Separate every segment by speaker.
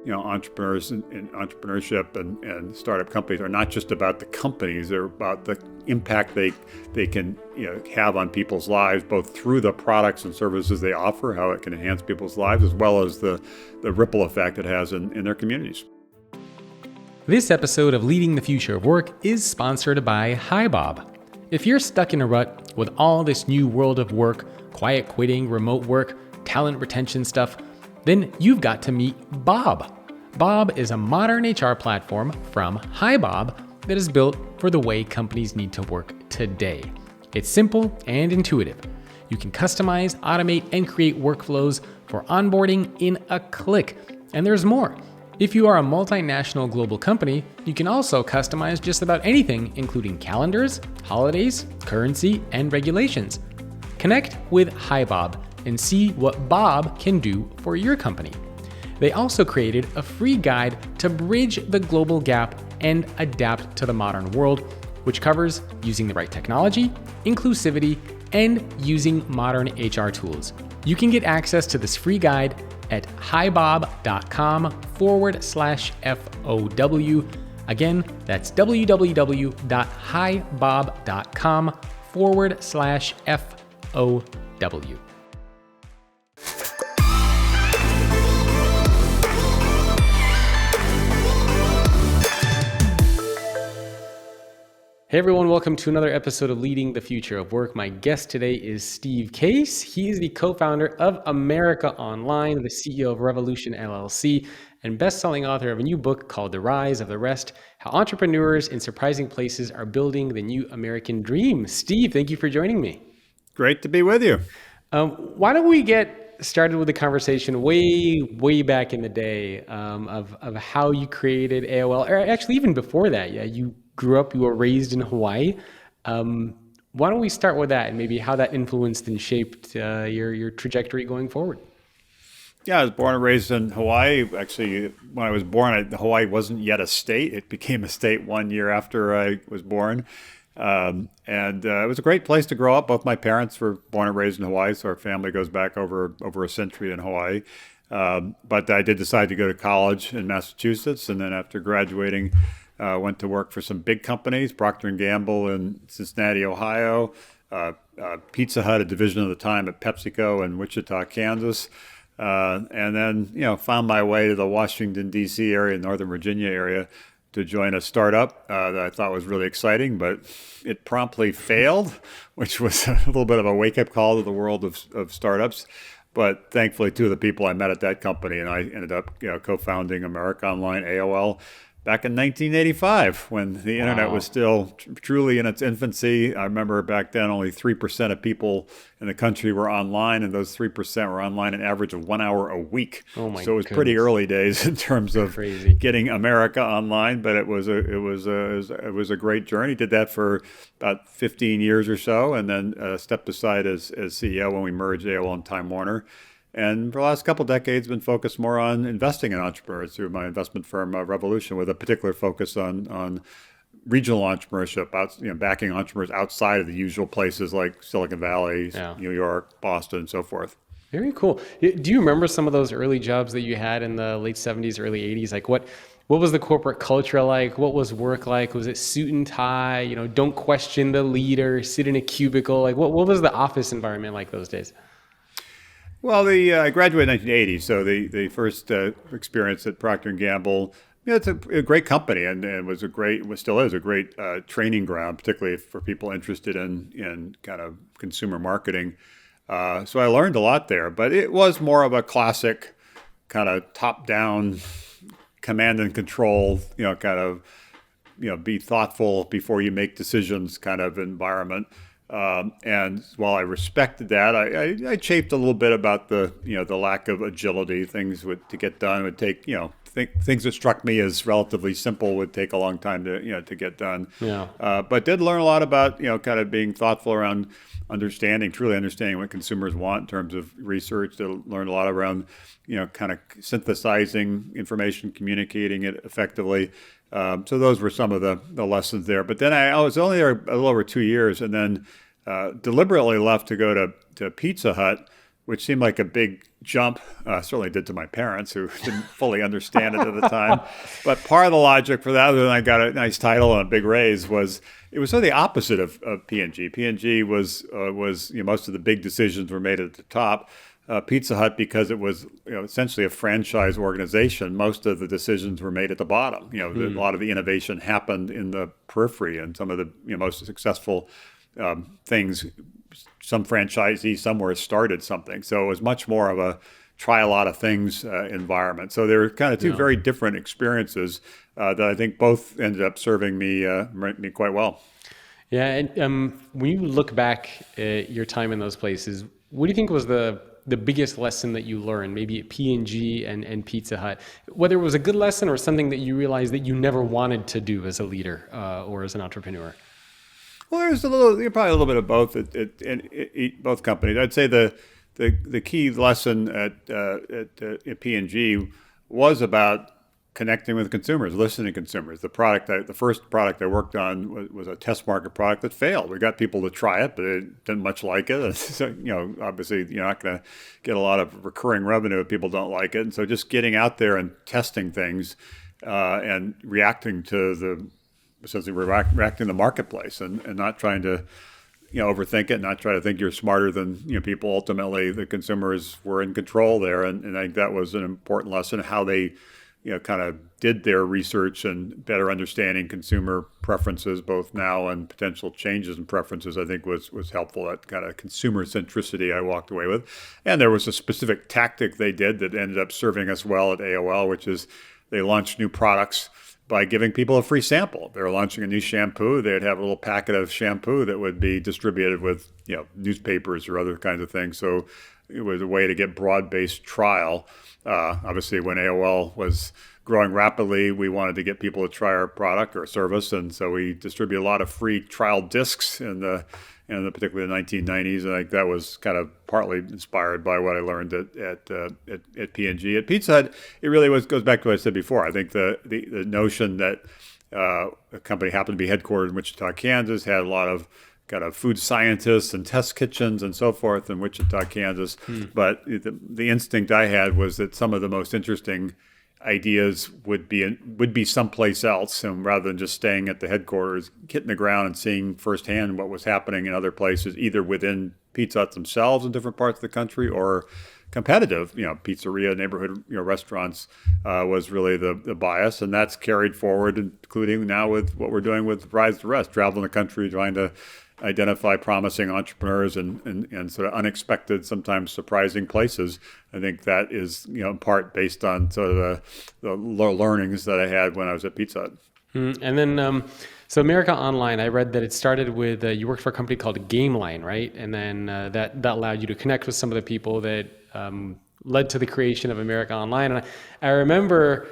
Speaker 1: entrepreneurs and entrepreneurship and startup companies are not just about the companies; they're about the impact they can have on people's lives, both through the products and services they offer, how it can enhance people's lives, as well as the ripple effect it has in their communities.
Speaker 2: This episode of Leading the Future of Work is sponsored by HiBob. If you're stuck in a rut with all this new world of work, quiet quitting, remote work, talent retention stuff, then you've got to meet Bob. Bob is a modern HR platform from HiBob that is built for the way companies need to work today. It's simple and intuitive. You can customize, automate, and create workflows for onboarding in a click. And there's more. If you are a multinational global company, you can also customize just about anything, including calendars, holidays, currency, and regulations. Connect with HiBob and see what Bob can do for your company. They also created a free guide to bridge the global gap and adapt to the modern world, which covers using the right technology, inclusivity, and using modern HR tools. You can get access to this free guide at hibob.com/FOW. Again, that's www.hibob.com/FOW. Hey everyone, welcome to another episode of Leading the Future of Work. My guest today is Steve Case. He is the co-founder of America Online, the CEO of Revolution LLC, and best-selling author of a new book called The Rise of the Rest: How Entrepreneurs in Surprising Places Are Building the New American Dream. Steve, thank you for joining me.
Speaker 1: Great to be with you.
Speaker 2: Why don't we get started with the conversation way back in the day of how you created AOL, or actually even before that. Yeah, you were raised in Hawaii. Why don't we start with that and maybe how that influenced and shaped your trajectory going forward?
Speaker 1: Yeah, I was born and raised in Hawaii. Actually, when I was born, Hawaii wasn't yet a state. It became a state 1 year after I was born. And it was a great place to grow up. Both my parents were born and raised in Hawaii, so our family goes back over a century in Hawaii. But I did decide to go to college in Massachusetts, and then after graduating, went to work for some big companies, Procter & Gamble in Cincinnati, Ohio, Pizza Hut, a division of the time at PepsiCo in Wichita, Kansas. And then, found my way to the Washington, D.C. area, Northern Virginia area, to join a startup that I thought was really exciting, but it promptly failed, which was a little bit of a wake-up call to the world of startups. But thankfully, two of the people I met at that company, and I ended up co-founding America Online, AOL, back in 1985, when the internet was still truly in its infancy. I remember back then only 3% of people in the country were online, and those 3% were online an average of 1 hour a week.
Speaker 2: Oh my
Speaker 1: So it was
Speaker 2: goodness.
Speaker 1: pretty early days in terms of
Speaker 2: Crazy.
Speaker 1: getting America online, but it was a great journey. Did that for about 15 years or so, and then stepped aside as CEO when we merged AOL and Time Warner. And for the last couple of decades, been focused more on investing in entrepreneurs through my investment firm, Revolution, with a particular focus on regional entrepreneurship, backing entrepreneurs outside of the usual places like Silicon Valley, New York, Boston, and so forth.
Speaker 2: Very cool. Do you remember some of those early jobs that you had in the late 70s, early 80s? Like what was the corporate culture like? What was work like? Was it suit and tie? Don't question the leader, sit in a cubicle. Like what was the office environment like those days?
Speaker 1: Well, I graduated in 1980, so the first experience at Procter & Gamble, it's a great company, and still is a great training ground, particularly for people interested in kind of consumer marketing. So I learned a lot there, but it was more of a classic kind of top-down command and control, be thoughtful before you make decisions kind of environment. And while I respected that, I chafed a little bit about the lack of agility. Things to get done would take, things that struck me as relatively simple would take a long time to get done. Yeah. But did learn a lot about, kind of being thoughtful around truly understanding what consumers want in terms of research. Did learn a lot around, kind of synthesizing information, communicating it effectively. So those were some of the lessons there. But then I was only there a little over 2 years, and then deliberately left to go to Pizza Hut which seemed like a big jump. Certainly did to my parents, who didn't fully understand it at the time. But part of the logic for that, other than I got a nice title and a big raise, was it was sort of the opposite of P&G. P&G was most of the big decisions were made at the top. Pizza Hut, because it was essentially a franchise organization, most of the decisions were made at the bottom. A lot of the innovation happened in the periphery, and some of the most successful things, some franchisee somewhere started something. So it was much more of a try a lot of things environment. So they were kind of two very different experiences that I think both ended up serving me quite well.
Speaker 2: Yeah, and when you look back at your time in those places, what do you think was the biggest lesson that you learned, maybe at P&G and Pizza Hut, whether it was a good lesson or something that you realized that you never wanted to do as a leader or as an entrepreneur?
Speaker 1: Well, there's probably a little bit of both at both companies. I'd say the key lesson at P&G was about connecting with consumers, listening to consumers. The first product I worked on was a test market product that failed. We got people to try it, but they didn't much like it. So, obviously you're not going to get a lot of recurring revenue if people don't like it. And so just getting out there and testing things and reacting to reacting to the marketplace and not trying to overthink it, not try to think you're smarter than people. Ultimately, the consumers were in control there, and I think that was an important lesson. How they kind of did their research and better understanding consumer preferences, both now and potential changes in preferences, I think was helpful. That kind of consumer centricity I walked away with. And there was a specific tactic they did that ended up serving us well at AOL, which is they launched new products by giving people a free sample. They were launching a new shampoo. They'd have a little packet of shampoo that would be distributed with newspapers or other kinds of things. So it was a way to get broad-based trial. Obviously, when AOL was growing rapidly, we wanted to get people to try our product or service, and so we distributed a lot of free trial discs particularly the 1990s. And I think that was kind of partly inspired by what I learned at P&G. At Pizza Hut, it really goes back to what I said before. I think the notion that the company happened to be headquartered in Wichita, Kansas, had a lot of kind of food scientists and test kitchens and so forth in Wichita, Kansas. But the instinct I had was that some of the most interesting ideas would be someplace else, and rather than just staying at the headquarters, hitting the ground and seeing firsthand what was happening in other places, either within Pizza Hut themselves in different parts of the country or competitive, pizzeria, neighborhood, restaurants was really the bias, and that's carried forward, including now with what we're doing with Rise to Rest, traveling the country, trying to identify promising entrepreneurs and sort of unexpected, sometimes surprising places. I think that is, in part based on sort of the learnings that I had when I was at Pizza Hut.
Speaker 2: And then, so America Online, I read that it started with, you worked for a company called GameLine, right? And then that allowed you to connect with some of the people that led to the creation of America Online. And I remember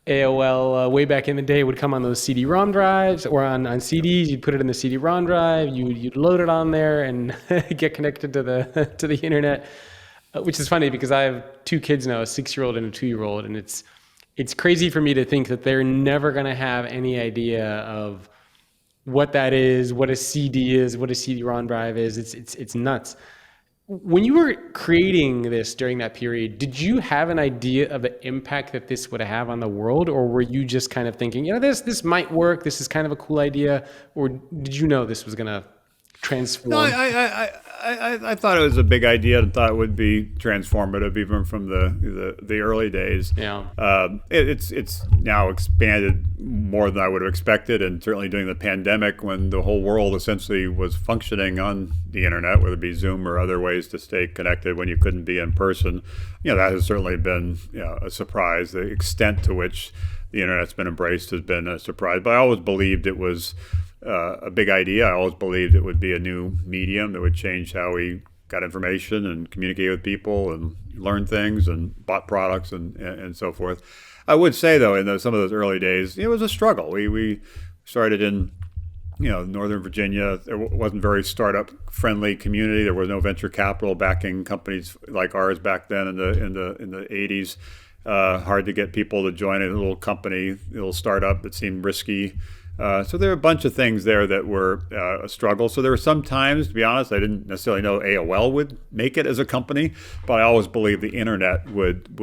Speaker 2: AOL way back in the day would come on those CD-ROM drives or on CDs. You'd put it in the CD-ROM drive. You'd load it on there and get connected to the internet, which is funny because I have two kids now, a 6-year-old and a 2-year-old, and it's crazy for me to think that they're never going to have any idea of what that is, what a CD is, what a CD-ROM drive is. It's nuts. When you were creating this during that period, did you have an idea of the impact that this would have on the world, or were you just kind of thinking, this might work, this is kind of a cool idea, or did you know this was going to transform?
Speaker 1: No, I thought it was a big idea and thought it would be transformative even from the early days.
Speaker 2: Yeah.
Speaker 1: It's now expanded more than I would have expected, and certainly during the pandemic when the whole world essentially was functioning on the internet, whether it be Zoom or other ways to stay connected when you couldn't be in person, that has certainly been a surprise. The extent to which the internet's been embraced has been a surprise, but I always believed it was a big idea. I always believed it would be a new medium that would change how we got information and communicate with people and learn things and bought products and so forth. I would say, though, in some of those early days, it was a struggle. We started in Northern Virginia. There wasn't very startup friendly community. There was no venture capital backing companies like ours back then in the 80s. Hard to get people to join a little company, a little startup that seemed risky. So there are a bunch of things there that were a struggle. So there were some times, to be honest, I didn't necessarily know AOL would make it as a company, but I always believed the internet would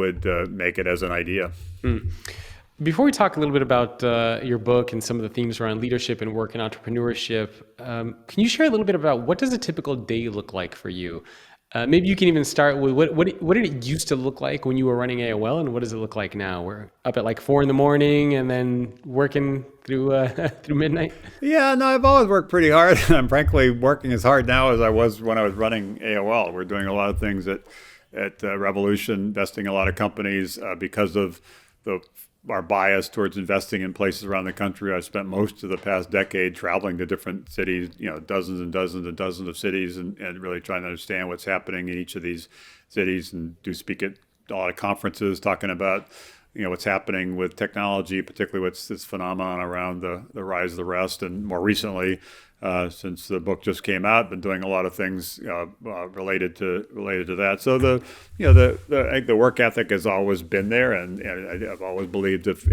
Speaker 1: make it as an idea.
Speaker 2: Before we talk a little bit about your book and some of the themes around leadership and work and entrepreneurship, can you share a little bit about what does a typical day look like for you? Maybe you can even start with what did it used to look like when you were running AOL, and what does it look like now? We're up at like 4 a.m. and then working through through midnight.
Speaker 1: Yeah, no, I've always worked pretty hard. I'm frankly working as hard now as I was when I was running AOL. We're doing a lot of things at Revolution, investing in a lot of companies because of our bias towards investing in places around the country. I spent most of the past decade traveling to different cities, dozens and dozens and dozens of cities, and really trying to understand what's happening in each of these cities, and do speak at a lot of conferences talking about what's happening with technology, particularly what's this phenomenon around the rise of the rest. And more recently, since the book just came out, been doing a lot of things related to that. So I think the work ethic has always been there, and I've always believed if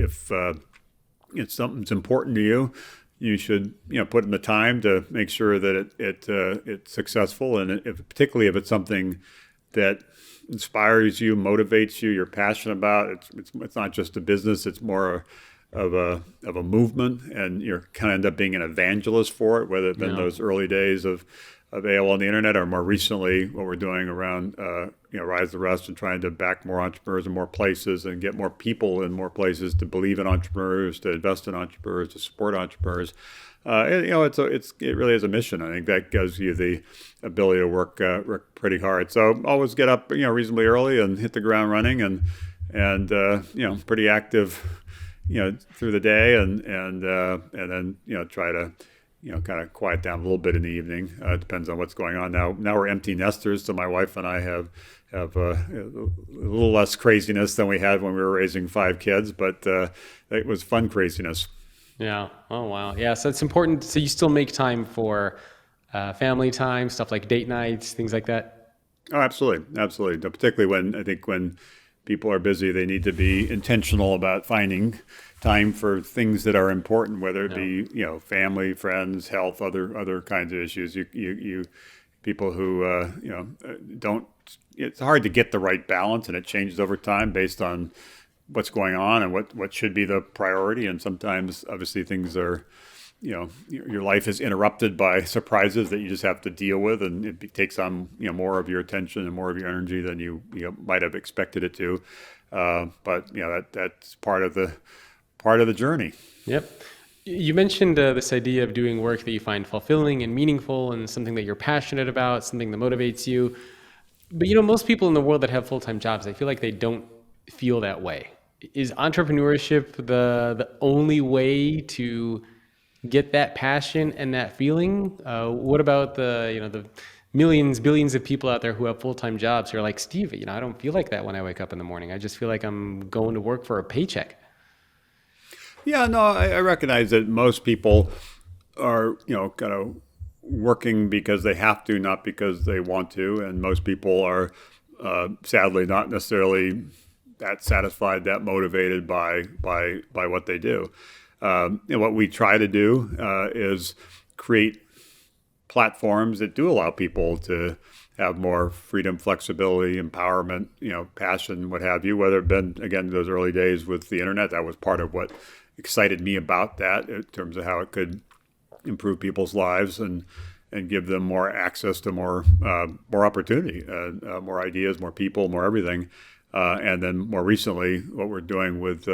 Speaker 1: it's something's important to you, you should put in the time to make sure that it's successful, and particularly if it's something that inspires you, motivates you, you're passionate about. It's not just a business; it's more of a movement, and you're kind of end up being an evangelist for it. Whether it's been those early days of AOL on the internet, or more recently what we're doing around Rise of the Rest, and trying to back more entrepreneurs in more places and get more people in more places to believe in entrepreneurs, to invest in entrepreneurs, to support entrepreneurs. It really is a mission. I think that gives you the ability to work pretty hard. So always get up reasonably early and hit the ground running, and pretty active through the day, and then try to kind of quiet down a little bit in the evening. Depends on what's going on. Now we're empty nesters, so my wife and I have a little less craziness than we had when we were raising 5 kids, but it was fun craziness.
Speaker 2: Yeah. Oh, wow. Yeah. So it's important. So you still make time for family time, stuff like date nights, things like that?
Speaker 1: Oh, absolutely. Absolutely. Particularly when people are busy, they need to be intentional about finding time for things that are important, whether it be, family, friends, health, other kinds of issues. You people who, don't, it's hard to get the right balance, and it changes over time based on what's going on and what should be the priority. And sometimes obviously things are, your life is interrupted by surprises that you just have to deal with, and it takes on more of your attention and more of your energy than you might have expected it to. But that's part of the journey.
Speaker 2: Yep. You mentioned this idea of doing work that you find fulfilling and meaningful, and something that you're passionate about, something that motivates you. But most people in the world that have full-time jobs, I feel like they don't feel that way. Is entrepreneurship the only way to get that passion and that feeling? What about the millions, billions of people out there who have full-time jobs who are like, Steve, I don't feel like that when I wake up in the morning. I just feel like I'm going to work for a paycheck.
Speaker 1: Yeah, no, I recognize that most people are, kind of working because they have to, not because they want to. And most people are, sadly, not necessarily that satisfied, that motivated by what they do. And what we try to do is create platforms that do allow people to have more freedom, flexibility, empowerment, passion, what have you. Whether it been, again, those early days with the internet, that was part of what excited me about that, in terms of how it could improve people's lives and give them more access to more opportunity, more ideas, more people, more everything. And then more recently, what we're doing with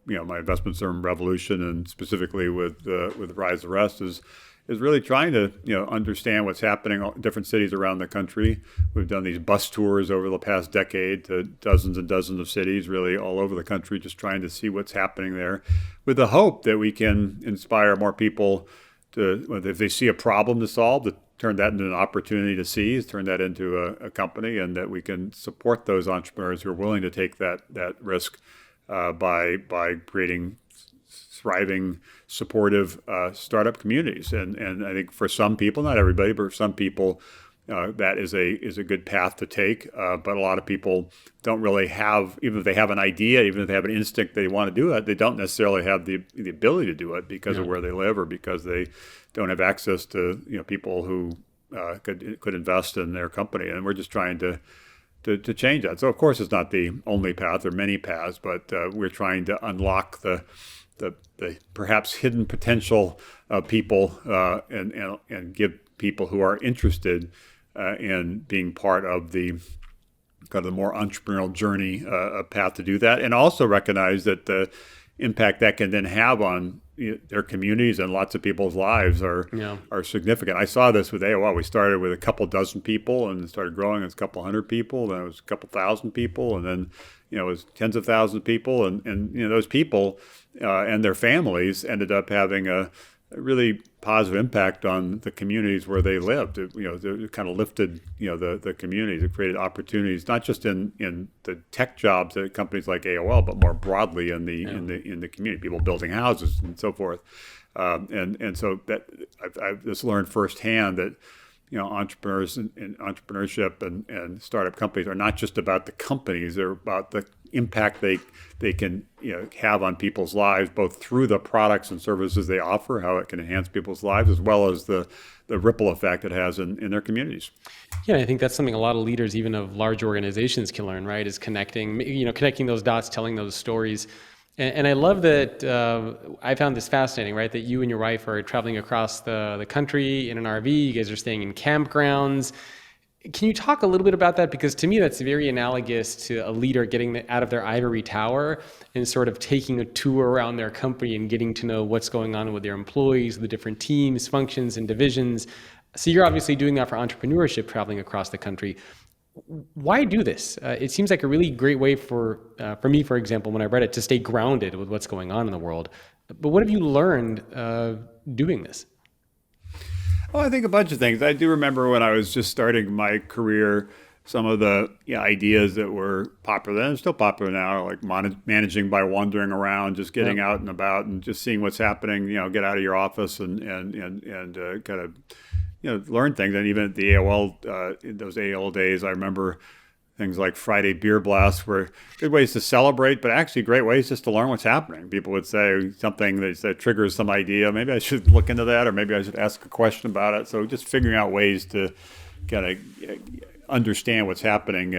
Speaker 1: my investments in Revolution, and specifically with Rise of the Rest, is really trying to understand what's happening in different cities around the country. We've done these bus tours over the past decade to dozens and dozens of cities, really all over the country, just trying to see what's happening there, with the hope that we can inspire more people to, if they see a problem to solve, to turn that into an opportunity to seize, turn that into a company, and that we can support those entrepreneurs who are willing to take that risk by creating thriving, supportive startup communities. And I think for some people, not everybody, but for some people, that is a good path to take. But a lot of people don't really have, even if they have an idea, even if they have an instinct they want to do it, they don't necessarily have the ability to do it because of where they live or because they don't have access to people who could invest in their company. And we're just trying to change that. So of course it's not the only path. There are many paths, but we're trying to unlock the perhaps hidden potential of people and give people who are interested in being part of the kind of the more entrepreneurial journey a path to do that, and also recognize that the impact that can then have on their communities and lots of people's lives are significant. I saw this with AOL. We started with a couple dozen people and started growing as a couple hundred people. Then it was a couple thousand people, and then it was tens of thousands of people. And those people and their families ended up having a really positive impact on the communities where they lived. They kind of lifted the communities. It created opportunities not just in the tech jobs at companies like AOL, but more broadly in the community. People building houses and so forth. And so that I've just learned firsthand that entrepreneurs and entrepreneurship and startup companies are not just about the companies; they're about the impact they can have on people's lives, both through the products and services they offer, how it can enhance people's lives, as well as the ripple effect it has in their communities.
Speaker 2: Yeah, I think that's something a lot of leaders, even of large organizations, can learn, right? Is connecting those dots, telling those stories. And I love that I found this fascinating, right? That you and your wife are traveling across the country in an RV. You guys are staying in campgrounds. Can you talk a little bit about that? Because to me, that's very analogous to a leader getting out of their ivory tower and sort of taking a tour around their company and getting to know what's going on with their employees, the different teams, functions, and divisions. So you're obviously doing that for entrepreneurship, traveling across the country. Why do this? It seems like a really great way for me, for example, when I read it, to stay grounded with what's going on in the world. But what have you learned doing this?
Speaker 1: Well, I think a bunch of things. I do remember when I was just starting my career, some of the ideas that were popular and still popular now, like managing by wandering around, just getting out and about and just seeing what's happening. Get out of your office and kind of learn things. And even at the AOL, in those AOL days, I remember things like Friday beer blasts were good ways to celebrate, but actually great ways just to learn what's happening. People would say something that triggers some idea. Maybe I should look into that, or maybe I should ask a question about it. So just figuring out ways to kind of understand what's happening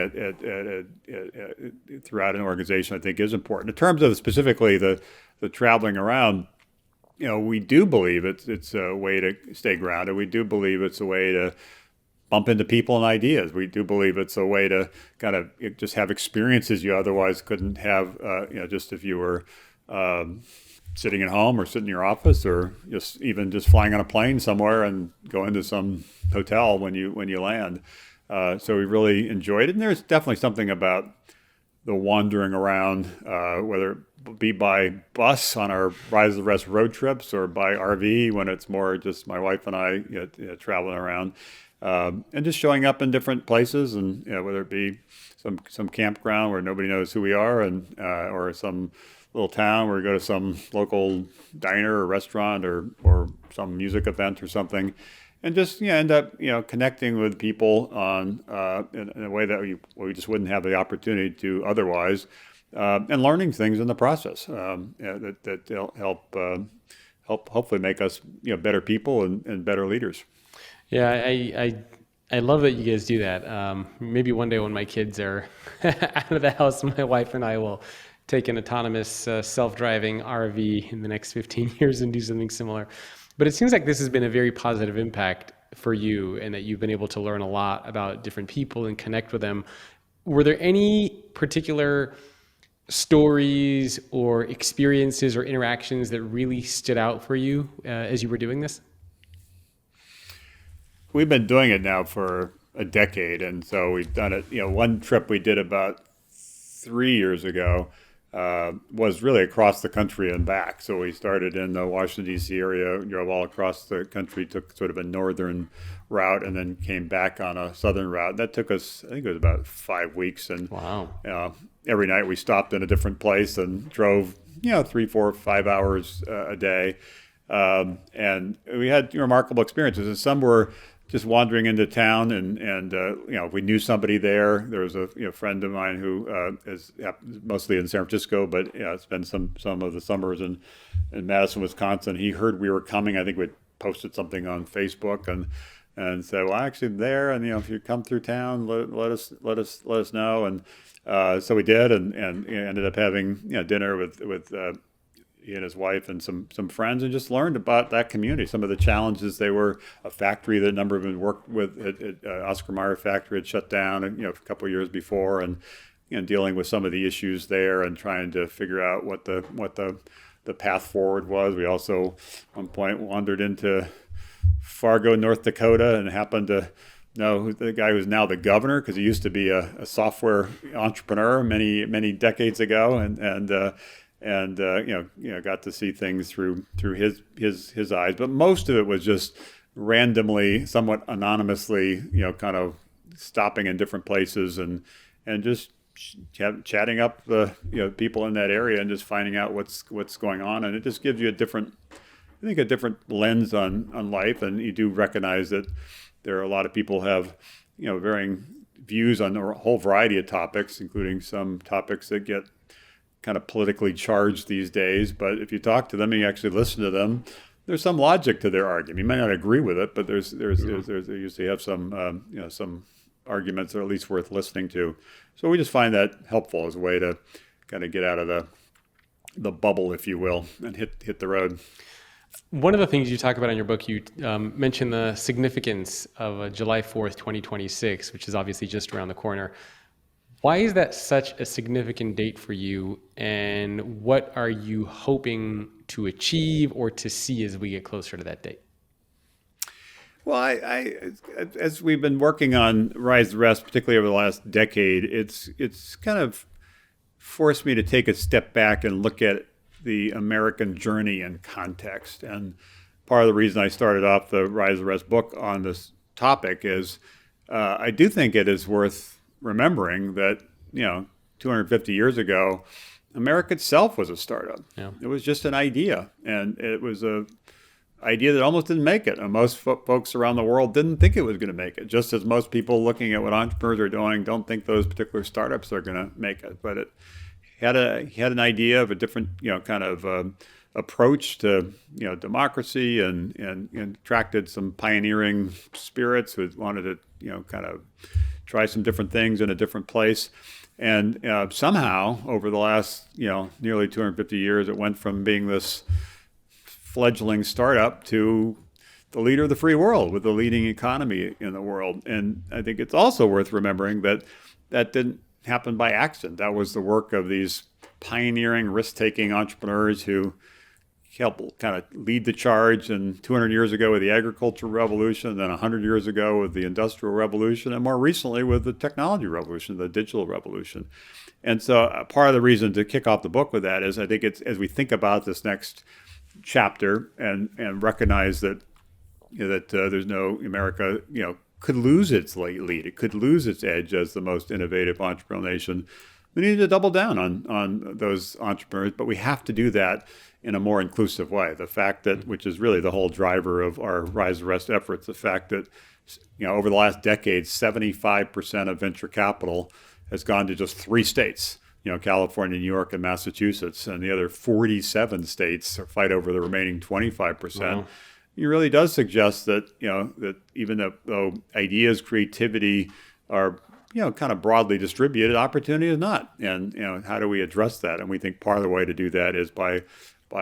Speaker 1: throughout an organization, I think, is important. In terms of specifically the traveling around, we do believe it's a way to stay grounded. We do believe it's a way to bump into people and ideas. We do believe it's a way to kind of just have experiences you otherwise couldn't have, just if you were sitting at home or sitting in your office, or just flying on a plane somewhere and going to some hotel when you land. So we really enjoyed it. And there's definitely something about the wandering around, whether it be by bus on our Rise of the Rest road trips or by RV when it's more just my wife and I traveling around. And just showing up in different places, and whether it be some campground where nobody knows who we are, and or some little town where we go to some local diner or restaurant or some music event or something, and just end up connecting with people on in a way that we just wouldn't have the opportunity to otherwise, and learning things in the process that help hopefully make us better people and better leaders.
Speaker 2: Yeah, I love that you guys do that. Maybe one day when my kids are out of the house, my wife and I will take an autonomous self-driving RV in the next 15 years and do something similar. But it seems like this has been a very positive impact for you, and that you've been able to learn a lot about different people and connect with them. Were there any particular stories or experiences or interactions that really stood out for you as you were doing this?
Speaker 1: We've been doing it now for a decade, and so we've done it. One trip we did about 3 years ago was really across the country and back. So we started in the Washington, D.C. area, drove all across the country, took sort of a northern route, and then came back on a southern route. That took us, I think it was about 5 weeks. And
Speaker 2: wow.
Speaker 1: Every night we stopped in a different place and drove, 3, 4, 5 hours a day. And we had remarkable experiences, and some were just wandering into town, and if we knew somebody there. There was a friend of mine who is mostly in San Francisco, but spent some of the summers in Madison, Wisconsin. He heard we were coming. I think we posted something on Facebook and said, well, actually I'm there, and if you come through town, let us know. And so we did, and ended up having dinner with he and his wife and some friends, and just learned about that community, some of the challenges. They were a factory that a number of them worked with at Oscar Mayer factory had shut down a couple of years before, and dealing with some of the issues there and trying to figure out what the path forward was. We also at one point wandered into Fargo, North Dakota, and happened to know the guy who's now the governor, because he used to be a software entrepreneur many decades ago, and got to see things through his eyes. But most of it was just randomly, somewhat anonymously, kind of stopping in different places and just chatting up the people in that area and just finding out what's going on. And it just gives you a different lens on life. And you do recognize that there are a lot of people have varying views on a whole variety of topics, including some topics that get kind of politically charged these days. But if you talk to them and you actually listen to them, there's some logic to their argument. You might not agree with it, but they usually have some arguments that are at least worth listening to. So we just find that helpful as a way to kind of get out of the bubble, if you will, and hit the road.
Speaker 2: One of the things you talk about in your book, you mention the significance of July 4th, 2026, which is obviously just around the corner. Why is that such a significant date for you, and what are you hoping to achieve or to see as we get closer to that date?
Speaker 1: Well, as we've been working on Rise the Rest, particularly over the last decade, it's kind of forced me to take a step back and look at the American journey in context. And part of the reason I started off the Rise the Rest book on this topic is I do think it is worth remembering that 250 years ago, America itself was a startup. Yeah. It was just an idea, and it was a idea that almost didn't make it. And most folks around the world didn't think it was going to make it, just as most people looking at what entrepreneurs are doing don't think those particular startups are going to make it. But it had an idea of a different kind of approach to democracy, and attracted some pioneering spirits who wanted to kind of try some different things in a different place. And somehow over the last nearly 250 years, it went from being this fledgling startup to the leader of the free world with the leading economy in the world. And I think it's also worth remembering that didn't happen by accident. That was the work of these pioneering, risk-taking entrepreneurs who helped kind of lead the charge, and 200 years ago with the agricultural revolution, then 100 years ago with the industrial revolution, and more recently with the technology revolution, the digital revolution. And so part of the reason to kick off the book with that is I think it's as we think about this next chapter and recognize that there's no America could lose its lead, it could lose its edge as the most innovative entrepreneurial nation. We need to double down on those entrepreneurs, but we have to do that in a more inclusive way. The fact that, which is really the whole driver of our Rise the Rest efforts, the fact that over the last decade, 75% of venture capital has gone to just 3 states, California, New York, and Massachusetts, and the other 47 states fight over the remaining 25%. Wow. It really does suggest that that even though ideas, creativity are kind of broadly distributed, opportunity is not. And how do we address that? And we think part of the way to do that is by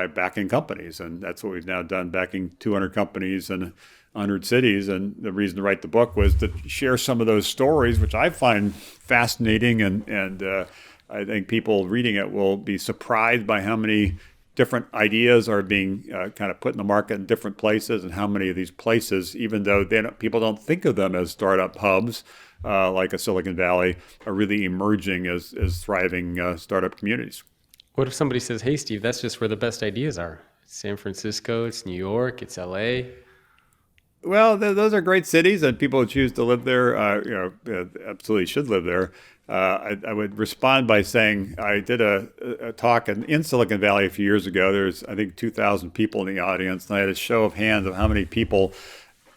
Speaker 1: backing companies, and that's what we've now done, backing 200 companies in 100 cities. And the reason to write the book was to share some of those stories, which I find fascinating, and I think people reading it will be surprised by how many different ideas are being kind of put in the market in different places, and how many of these places, even though people don't think of them as startup hubs, like a Silicon Valley, are really emerging as thriving startup communities.
Speaker 2: What if somebody says, hey, Steve, that's just where the best ideas are? It's San Francisco, it's New York, it's LA.
Speaker 1: Well, those are great cities, and people who choose to live there, absolutely should live there. I would respond by saying I did a talk in Silicon Valley a few years ago. There's, I think, 2,000 people in the audience, and I had a show of hands of how many people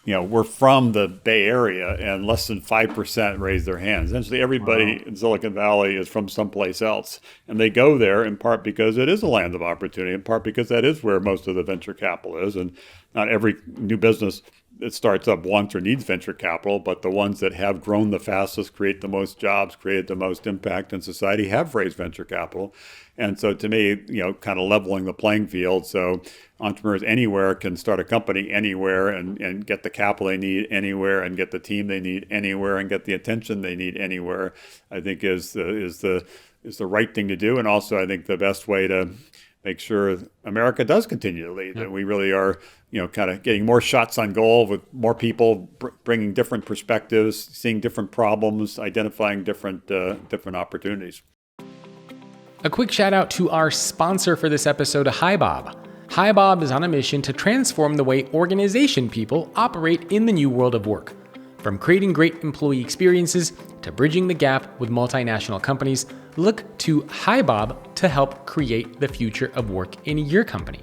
Speaker 1: were from the Bay Area, and less than 5% raised their hands. Essentially, everybody in Silicon Valley is from someplace else. And they go there in part because it is a land of opportunity, in part because that is where most of the venture capital is. And not every new business that starts up wants or needs venture capital, but the ones that have grown the fastest, create the most jobs, created the most impact in society have raised venture capital. And so to me, kind of leveling the playing field. So entrepreneurs anywhere can start a company anywhere and get the capital they need anywhere and get the team they need anywhere and get the attention they need anywhere, I think is the right thing to do. And also, I think the best way to make sure America does continue to lead, that we really are, kind of getting more shots on goal with more people bringing different perspectives, seeing different problems, identifying different opportunities.
Speaker 2: A quick shout out to our sponsor for this episode, HiBob. HiBob is on a mission to transform the way organization people operate in the new world of work. From creating great employee experiences to bridging the gap with multinational companies, look to HiBob to help create the future of work in your company.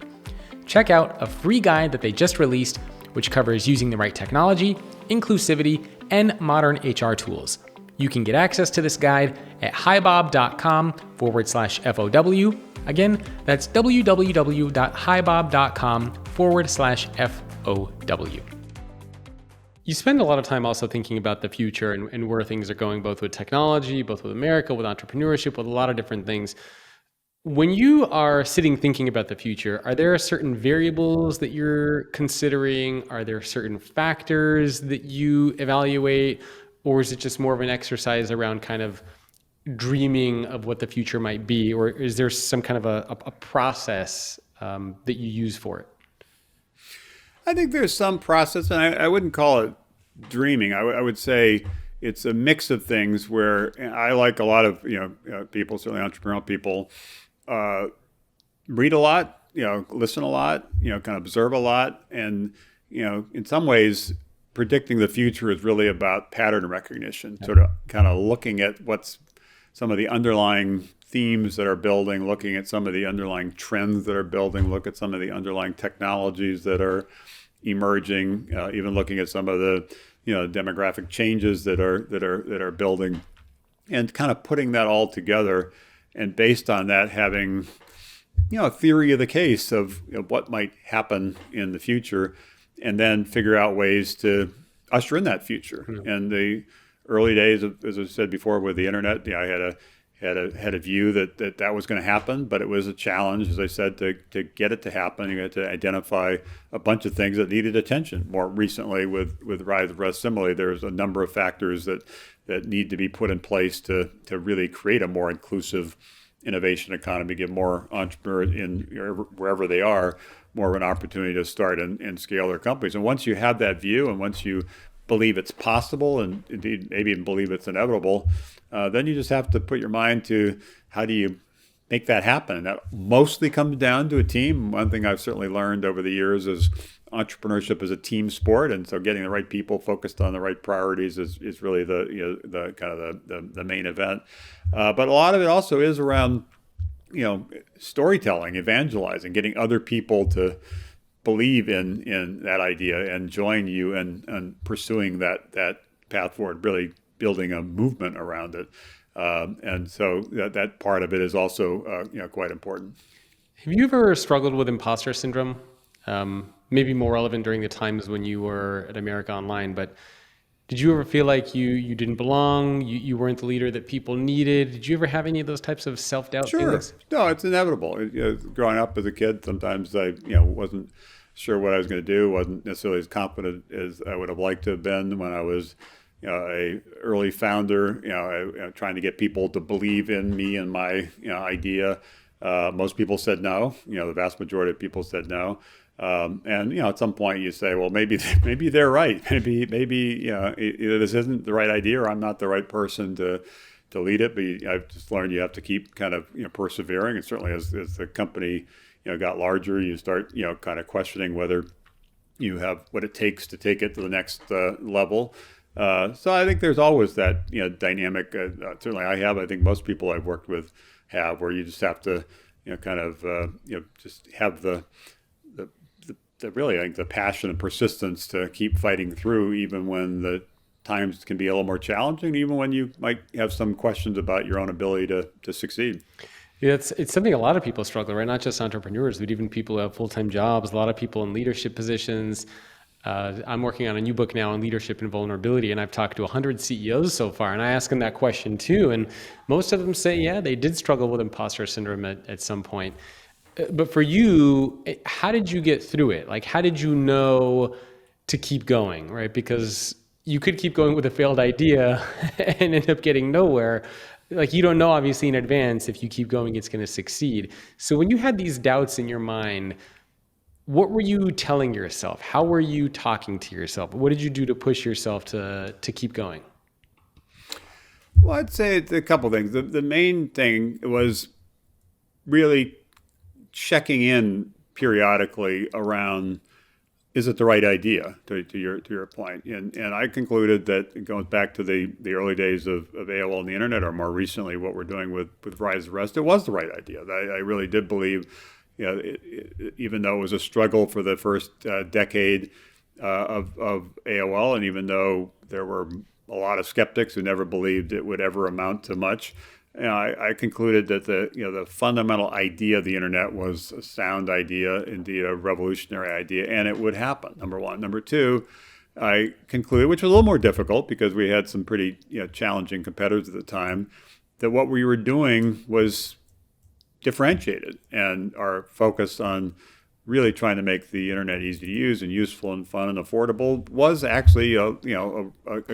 Speaker 2: Check out a free guide that they just released, which covers using the right technology, inclusivity, and modern HR tools. You can get access to this guide at hibob.com/FOW. Again, that's www.hibob.com/FOW. You spend a lot of time also thinking about the future and where things are going, both with technology, both with America, with entrepreneurship, with a lot of different things. When you are sitting thinking about the future, are there certain variables that you're considering? Are there certain factors that you evaluate? Or is it just more of an exercise around kind of dreaming of what the future might be? Or is there some kind of a process that you use for it?
Speaker 1: I think there's some process, and I wouldn't call it dreaming. I would say it's a mix of things where I, like a lot of people, certainly entrepreneurial people, read a lot, listen a lot, kind of observe a lot, and in some ways, predicting the future is really about pattern recognition, sort of kind of looking at what's some of the underlying themes that are building, looking at some of the underlying trends that are building, look at some of the underlying technologies that are emerging, even looking at some of the demographic changes that are building, and kind of putting that all together, and based on that having a theory of the case of what might happen in the future, and then figure out ways to usher in that future. Mm-hmm. And the early days, as I said before, with the internet, I had a view that was going to happen, but it was a challenge, as I said, to get it to happen. You had to identify a bunch of things that needed attention. More recently, with Rise of Rest, similarly, there's a number of factors that need to be put in place to really create a more inclusive innovation economy, give more entrepreneurs wherever they are more of an opportunity to start and scale their companies. And once you have that view, and once you believe it's possible, and indeed maybe even believe it's inevitable, then you just have to put your mind to how do you make that happen. And that mostly comes down to a team. One thing I've certainly learned over the years is entrepreneurship is a team sport, and so getting the right people focused on the right priorities is really the kind of the main event. But a lot of it also is around storytelling, evangelizing, getting other people to believe in that idea and join you and pursuing that path forward, really building a movement around it. And so that part of it is also quite important.
Speaker 2: Have you ever struggled with imposter syndrome? Maybe more relevant during the times when you were at America Online, but did you ever feel like you didn't belong, you weren't the leader that people needed? Did you ever have any of those types of self-doubt things?
Speaker 1: Sure. No, it's inevitable. Growing up as a kid, sometimes I wasn't sure what I was going to do, wasn't necessarily as confident as I would have liked to have been when I was a early founder, trying to get people to believe in me and my idea. Most people said no. The vast majority of people said no. And at some point you say, well, maybe they're right. Maybe either this isn't the right idea or I'm not the right person to lead it. But I've just learned you have to keep kind of persevering. And certainly as the company got larger, you start kind of questioning whether you have what it takes to take it to the next level. So I think there's always that dynamic. Certainly I have. I think most people I've worked with have, where you just have to kind of just have the really, I think, the passion and persistence to keep fighting through, even when the times can be a little more challenging, even when you might have some questions about your own ability to succeed.
Speaker 2: Yeah, it's something a lot of people struggle, right? Not just entrepreneurs, but even people who have full-time jobs, a lot of people in leadership positions. I'm working on a new book now on leadership and vulnerability, and I've talked to 100 CEOs so far, and I ask them that question too. And most of them say, yeah, they did struggle with imposter syndrome at some point. But for you, how did you get through it? Like, how did you know to keep going, right? Because you could keep going with a failed idea and end up getting nowhere. Like, you don't know, obviously, in advance if you keep going, it's going to succeed. So when you had these doubts in your mind, what were you telling yourself? How were you talking to yourself? What did you do to push yourself to keep going?
Speaker 1: Well, I'd say it's a couple things. The main thing was really checking in periodically around, is it the right idea, to your point? And I concluded that it goes back to the early days of AOL and the internet, or more recently what we're doing with Rise of Rest. It was the right idea. I really did believe, even though it was a struggle for the first decade of AOL, and even though there were a lot of skeptics who never believed it would ever amount to much, I concluded that the fundamental idea of the internet was a sound idea, indeed a revolutionary idea, and it would happen. Number one. Number two, I concluded, which was a little more difficult because we had some pretty challenging competitors at the time, that what we were doing was differentiated and are focused on really trying to make the internet easy to use and useful and fun and affordable was actually a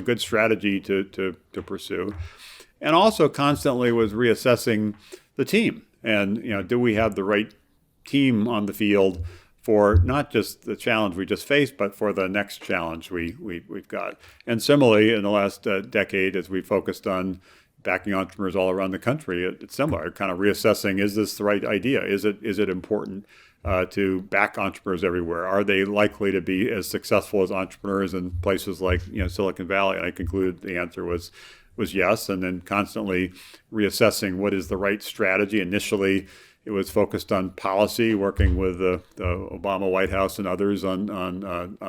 Speaker 1: good strategy to pursue. And also constantly was reassessing the team. And, do we have the right team on the field for not just the challenge we just faced, but for the next challenge we've got. And similarly, in the last decade, as we focused on backing entrepreneurs all around the country, it's similar, kind of reassessing, is this the right idea? Is it important to back entrepreneurs everywhere? Are they likely to be as successful as entrepreneurs in places like Silicon Valley? And I concluded the answer was yes, and then constantly reassessing what is the right strategy. Initially, it was focused on policy, working with the Obama White House and others on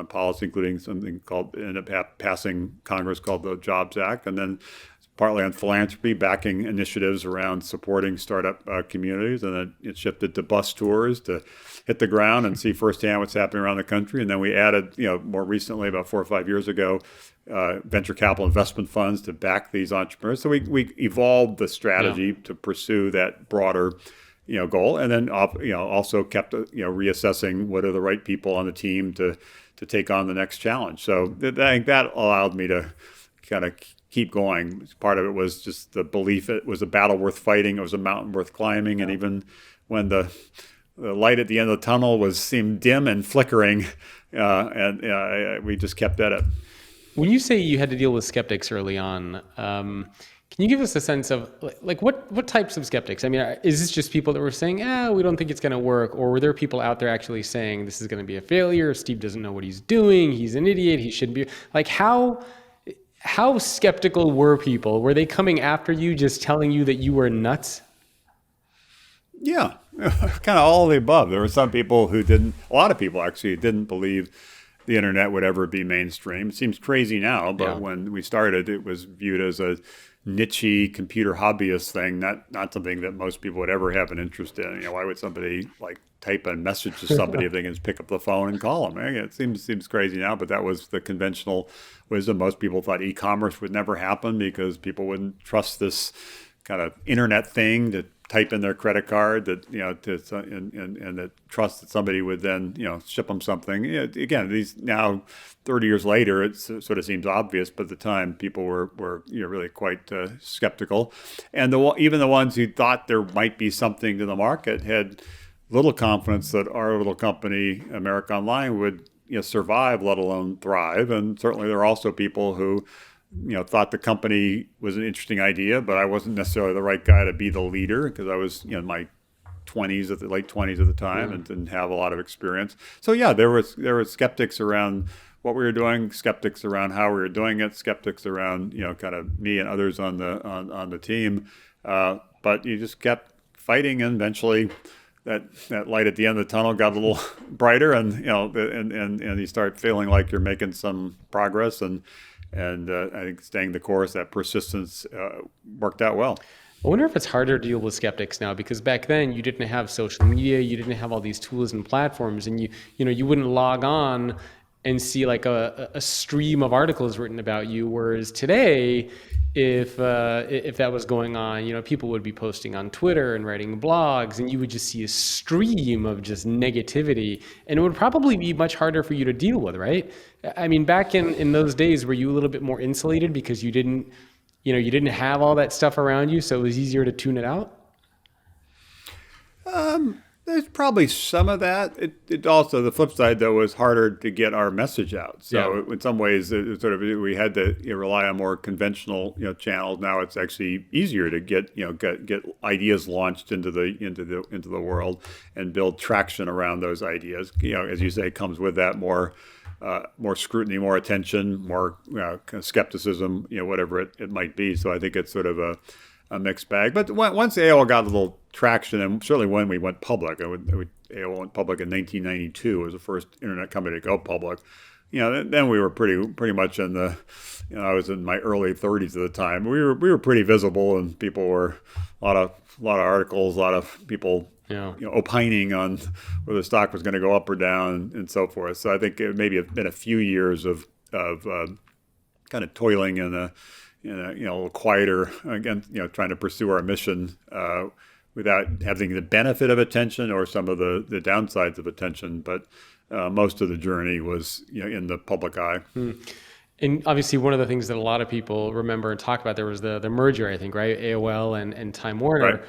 Speaker 1: policy, including something called, ended up passing Congress, called the Jobs Act, and then partly on philanthropy, backing initiatives around supporting startup communities, and then it shifted to bus tours to hit the ground and see firsthand what's happening around the country. And then we added, more recently, about 4 or 5 years ago, venture capital investment funds to back these entrepreneurs. So we evolved the strategy to pursue that broader, goal, and then also kept reassessing what are the right people on the team to take on the next challenge. So I think that allowed me to kind of keep going. Part of it was just the belief it was a battle worth fighting, it was a mountain worth climbing, and even when the light at the end of the tunnel seemed dim and flickering, we just kept at it.
Speaker 2: When you say you had to deal with skeptics early on, can you give us a sense of like what types of skeptics? I mean, is this just people that were saying, we don't think it's going to work? Or were there people out there actually saying this is going to be a failure? Steve doesn't know what he's doing. He's an idiot. He shouldn't be. Like, how skeptical were people? Were they coming after you, just telling you that you were nuts?
Speaker 1: Yeah, kind of all of the above. There were some people a lot of people actually didn't believe the internet would ever be mainstream. It seems crazy now, but when we started, it was viewed as a niche-y computer hobbyist thing, not something that most people would ever have an interest in. Why would somebody type a message to somebody if they can just pick up the phone and call them? It seems crazy now, but that was the conventional wisdom. Most people thought e-commerce would never happen because people wouldn't trust this kind of internet thing to type in their credit card, that and that trust that somebody would then ship them something. Again, these now 30 years later, it sort of seems obvious, but at the time people were really quite skeptical, and even the ones who thought there might be something to the market had little confidence that our little company, America Online, would survive, let alone thrive. And certainly there are also people who thought the company was an interesting idea, but I wasn't necessarily the right guy to be the leader because I was in my late 20s at the time, and didn't have a lot of experience. So there were skeptics around what we were doing, skeptics around how we were doing it, skeptics around kind of me and others on the team. But you just kept fighting, and eventually that light at the end of the tunnel got a little brighter, and and you start feeling like you're making some progress, and I think staying the course, that persistence worked out well.
Speaker 2: I wonder if it's harder to deal with skeptics now, because back then you didn't have social media, you didn't have all these tools and platforms, and you wouldn't log on and see like a stream of articles written about you. Whereas today, if that was going on, people would be posting on Twitter and writing blogs, and you would just see a stream of just negativity, and it would probably be much harder for you to deal with, right? I mean, back in those days, were you a little bit more insulated because you didn't have all that stuff around you, so it was easier to tune it out?
Speaker 1: There's probably some of that. It also, the flip side though, was harder to get our message out. So in some ways, we had to rely on more conventional channels. Now it's actually easier to get ideas launched into the world and build traction around those ideas. As you say, comes with that more scrutiny, more attention, more kind of skepticism, whatever it might be. So I think it's sort of a mixed bag. But once AOL got a little traction, and certainly when we went public, AOL went public in 1992. It was the first internet company to go public. Then we were pretty much in the, I was in my early 30s at the time. We were pretty visible, and people were a lot of articles, a lot of people opining on whether the stock was going to go up or down and so forth. So I think it maybe have been a few years of kind of toiling in a little quieter, again, trying to pursue our mission without having the benefit of attention or some of the downsides of attention. But most of the journey was in the public eye.
Speaker 2: And obviously, one of the things that a lot of people remember and talk about, there was the merger, I think, right? AOL and Time Warner.
Speaker 1: Right.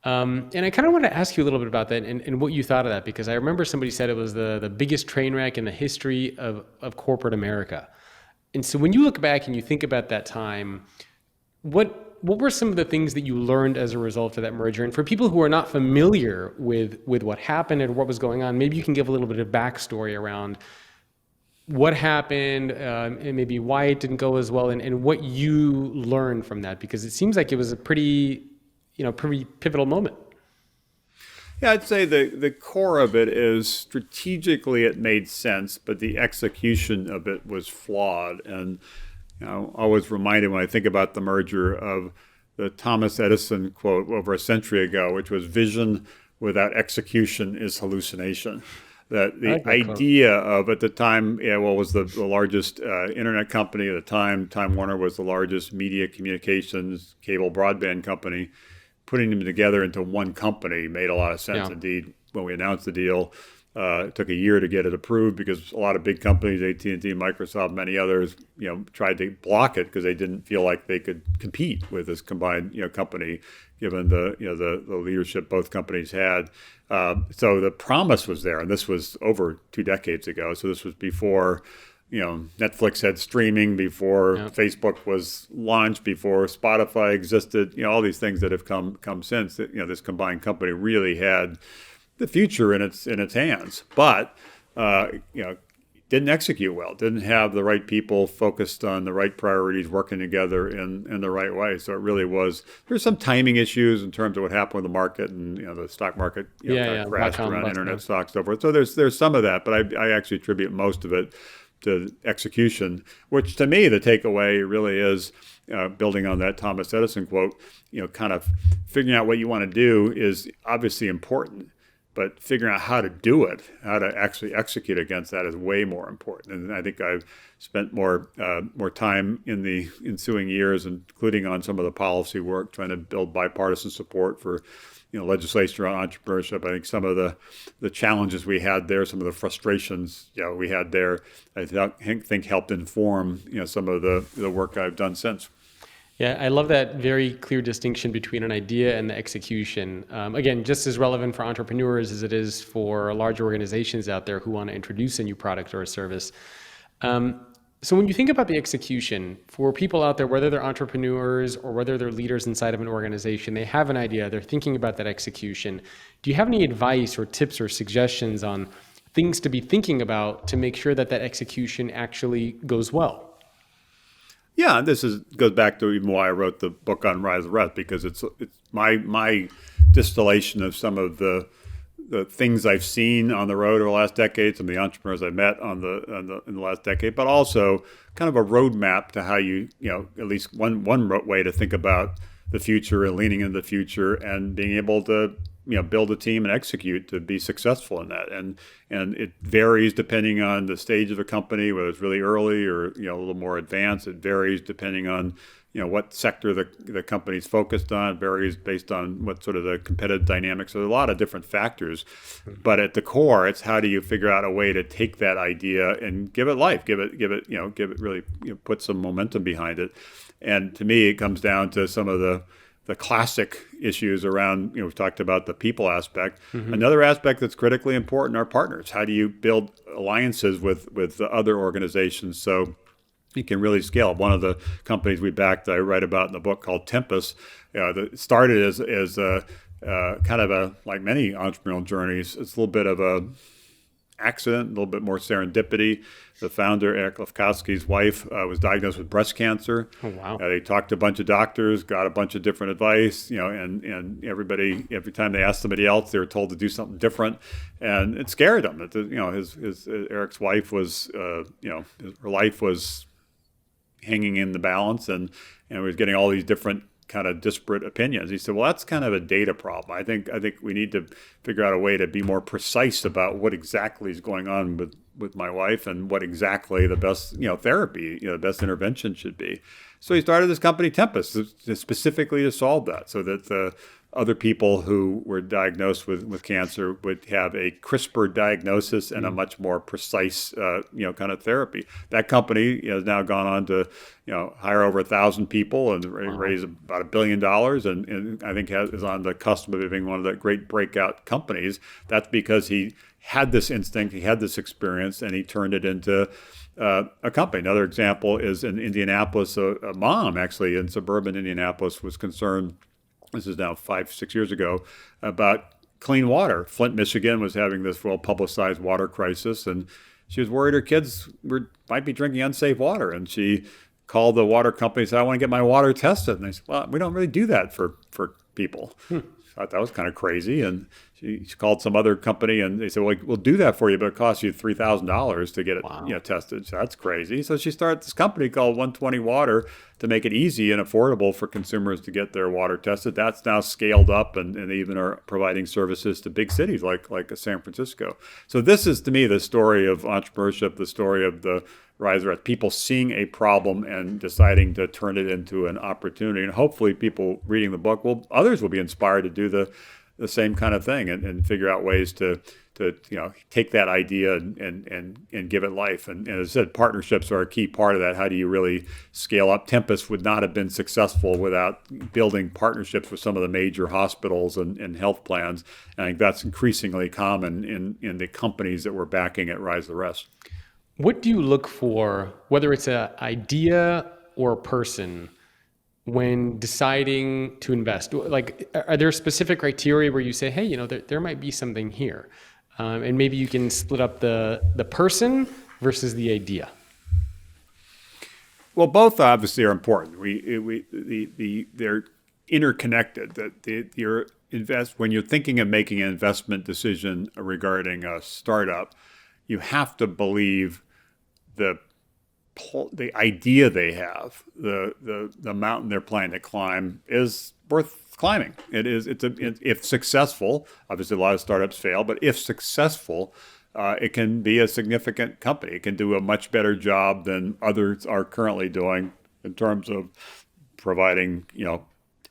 Speaker 2: And I kind of want to ask you a little bit about that and what you thought of that, because I remember somebody said it was the biggest train wreck in the history of corporate America. And so when you look back and you think about that time, what were some of the things that you learned as a result of that merger? And for people who are not familiar with what happened and what was going on, maybe you can give a little bit of backstory around what happened, and maybe why it didn't go as well, and what you learned from that, because it seems like it was a pretty pivotal moment.
Speaker 1: Yeah, I'd say the core of it is strategically it made sense, but the execution of it was flawed. And I always reminded when I think about the merger of the Thomas Edison quote over a century ago, which was "Vision without execution is hallucination." That the idea of, at the time, AOL was the largest internet company at the time. Time Warner was the largest media communications cable broadband company. Putting them together into one company made a lot of sense. Yeah. Indeed, when we announced the deal, it took a year to get it approved because a lot of big companies, AT&T, Microsoft, many others, tried to block it because they didn't feel like they could compete with this combined, company, given the leadership both companies had. So the promise was there, and this was over 2 decades ago. So this was before Netflix had streaming, before Facebook was launched, before Spotify existed, all these things that have come since. This combined company really had the future in its hands, but didn't execute well, didn't have the right people focused on the right priorities, working together in the right way. So it really was, there's some timing issues in terms of what happened with the market, and the stock market crashed around internet stocks, so forth. So there's some of that, but I actually attribute most of it to execution, which to me, the takeaway really is, building on that Thomas Edison quote, kind of figuring out what you want to do is obviously important, but figuring out how to do it, how to actually execute against that is way more important. And I think I've spent more time in the ensuing years, including on some of the policy work, trying to build bipartisan support for legislation around entrepreneurship. I think some of the challenges we had there, some of the frustrations we had there, I think helped inform some of the work I've done since.
Speaker 2: Yeah, I love that very clear distinction between an idea and the execution. Again, just as relevant for entrepreneurs as it is for large organizations out there who want to introduce a new product or a service. So when you think about the execution, for people out there, whether they're entrepreneurs or whether they're leaders inside of an organization, they have an idea, they're thinking about that execution. Do you have any advice or tips or suggestions on things to be thinking about to make sure that execution actually goes well?
Speaker 1: Yeah, goes back to even why I wrote the book on Rise of Rest, because it's my distillation of some of the the things I've seen on the road over the last decade, some of the entrepreneurs I met in the last decade, but also kind of a roadmap to how at least one way to think about the future and leaning into the future and being able to build a team and execute to be successful in that. And it varies depending on the stage of a company, whether it's really early or a little more advanced. It varies depending on what sector the company's focused on. It varies based on what sort of the competitive dynamics. So there's a lot of different factors, but at the core, it's how do you figure out a way to take that idea and give it life, give it really put some momentum behind it. And to me, it comes down to some of the classic issues around, we've talked about the people aspect. Mm-hmm. Another aspect that's critically important are partners. How do you build alliances with the other organizations so you can really scale? One of the companies we backed, I write about in the book, called Tempest, that started as kind of like many entrepreneurial journeys. It's a little bit of a accident, a little bit more serendipity. The founder, Eric Lefkowski's wife, was diagnosed with breast cancer.
Speaker 2: Oh, wow.
Speaker 1: They talked to a bunch of doctors, got a bunch of different advice, and everybody, every time they asked somebody else, they were told to do something different, and it scared them. Eric's wife was, her life was hanging in the balance, and was getting all these different kind of disparate opinions. He said, well, that's kind of a data problem. I think we need to figure out a way to be more precise about what exactly is going on with my wife and what exactly the best, therapy, the best intervention should be. So he started this company, Tempest, specifically to solve that, so that the other people who were diagnosed with cancer would have a crisper diagnosis and a much more precise, kind of therapy. That company has now gone on to, hire over 1,000 people and raise about $1 billion, and I think is on the cusp of being one of the great breakout companies. That's because he had this instinct, he had this experience, and he turned it into a company. Another example is in Indianapolis. A mom, actually, in suburban Indianapolis was concerned, this is now 5-6 years ago, about clean water. Flint, Michigan was having this well-publicized water crisis, and she was worried her kids might be drinking unsafe water. And she called the water company and said, I want to get my water tested. And they said, well, we don't really do that for people. I thought that was kind of crazy. And she called some other company, and they said, well, we'll do that for you, but it costs you $3,000 to get it tested. So that's crazy. So she started this company called 120 Water to make it easy and affordable for consumers to get their water tested. That's now scaled up, and they even are providing services to big cities like San Francisco. So this is, to me, the story of entrepreneurship, the story of the rise of people seeing a problem and deciding to turn it into an opportunity. And hopefully people reading the book, others will be inspired to do the same kind of thing and figure out ways to take that idea and give it life. And as I said, partnerships are a key part of that. How do you really scale up? Tempest would not have been successful without building partnerships with some of the major hospitals and health plans. And I think that's increasingly common in the companies that we're backing at Rise the Rest.
Speaker 2: What do you look for, whether it's an idea or a person, when deciding to invest? Like, are there specific criteria where you say, hey, there might be something here, and maybe you can split up the person versus the idea?
Speaker 1: Well, both obviously are important. They're interconnected. That when you're thinking of making an investment decision regarding a startup, you have to believe the idea they have, the mountain they're planning to climb is worth climbing. If successful, obviously a lot of startups fail, but if successful, it can be a significant company. It can do a much better job than others are currently doing in terms of providing,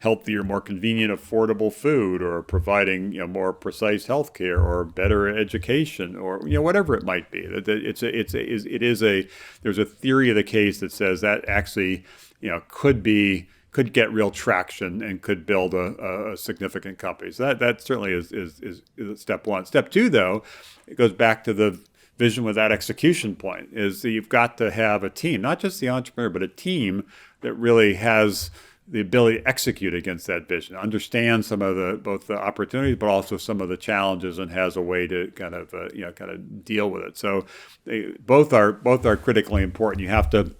Speaker 1: healthier, more convenient, affordable food, or providing more precise healthcare or better education, or whatever it might be. There's a theory of the case that says that actually could get real traction and could build a significant company. So that certainly is step one. Step two, though, it goes back to the vision with that execution point, is that you've got to have a team, not just the entrepreneur, but a team that really has the ability to execute against that vision, understand some of both the opportunities, but also some of the challenges, and has a way to kind of deal with it. So both are critically important. You have to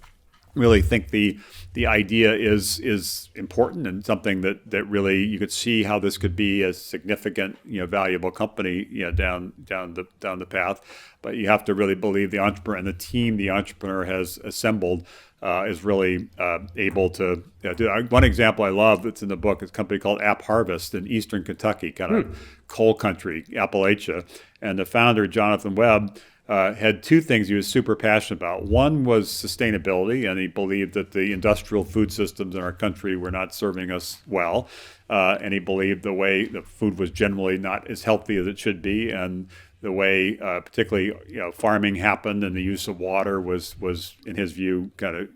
Speaker 1: really think the idea is important and something that really you could see how this could be a significant, valuable company, down the path. But you have to really believe the entrepreneur and the team the entrepreneur has assembled is really able to do that. One example I love that's in the book is a company called App Harvest in eastern Kentucky, kind of coal country, Appalachia. And the founder, Jonathan Webb, had two things he was super passionate about. One was sustainability, and he believed that the industrial food systems in our country were not serving us well. And he believed the way the food was generally not as healthy as it should be, and the way particularly farming happened and the use of water was in his view kind of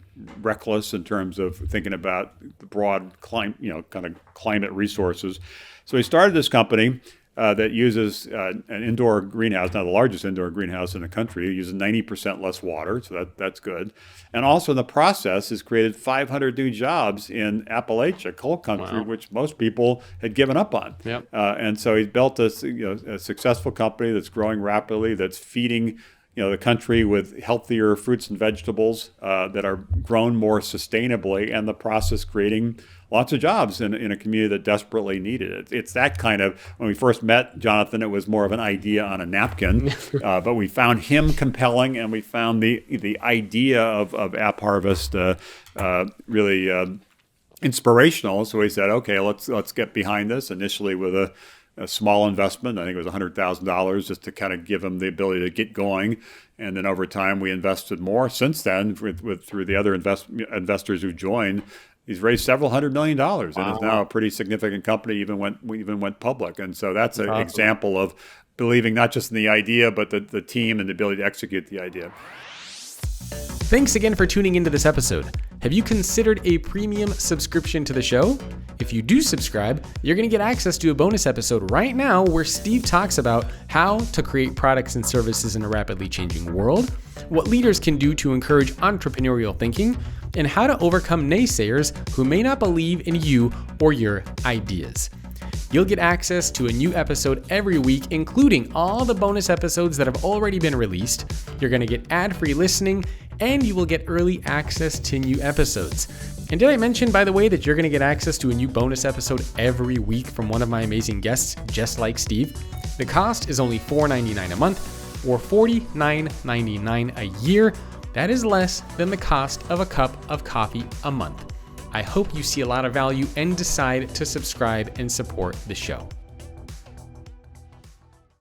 Speaker 1: reckless in terms of thinking about the broad climate resources. So he started this company that uses an indoor greenhouse, now the largest indoor greenhouse in the country. It uses 90% less water, so that's good. And also in the process has created 500 new jobs in Appalachia, coal country, which most people had given up on.
Speaker 2: Yep.
Speaker 1: And so he's built a successful company that's growing rapidly, that's feeding the country with healthier fruits and vegetables that are grown more sustainably, and the process creating lots of jobs in a community that desperately needed it. It's that kind of, when we first met Jonathan, it was more of an idea on a napkin, but we found him compelling, and we found the idea of App Harvest really inspirational. So we said, okay, let's get behind this, initially with a small investment. I think it was $100,000 just to kind of give him the ability to get going. And then over time, we invested more. Since then, through the other investors who joined, he's raised several $100 million and is now a pretty significant company. We even went public. And so that's an example of believing not just in the idea, but the team and the ability to execute the idea.
Speaker 2: Thanks again for tuning into this episode. Have you considered a premium subscription to the show? If you do subscribe, you're going to get access to a bonus episode right now where Steve talks about how to create products and services in a rapidly changing world, what leaders can do to encourage entrepreneurial thinking, and how to overcome naysayers who may not believe in you or your ideas. You'll get access to a new episode every week, including all the bonus episodes that have already been released. You're going to get ad-free listening, and you will get early access to new episodes. And did I mention, by the way, that you're going to get access to a new bonus episode every week from one of my amazing guests, just like Steve? The cost is only $4.99 a month or $49.99 a year. That is less than the cost of a cup of coffee a month. I hope you see a lot of value and decide to subscribe and support the show.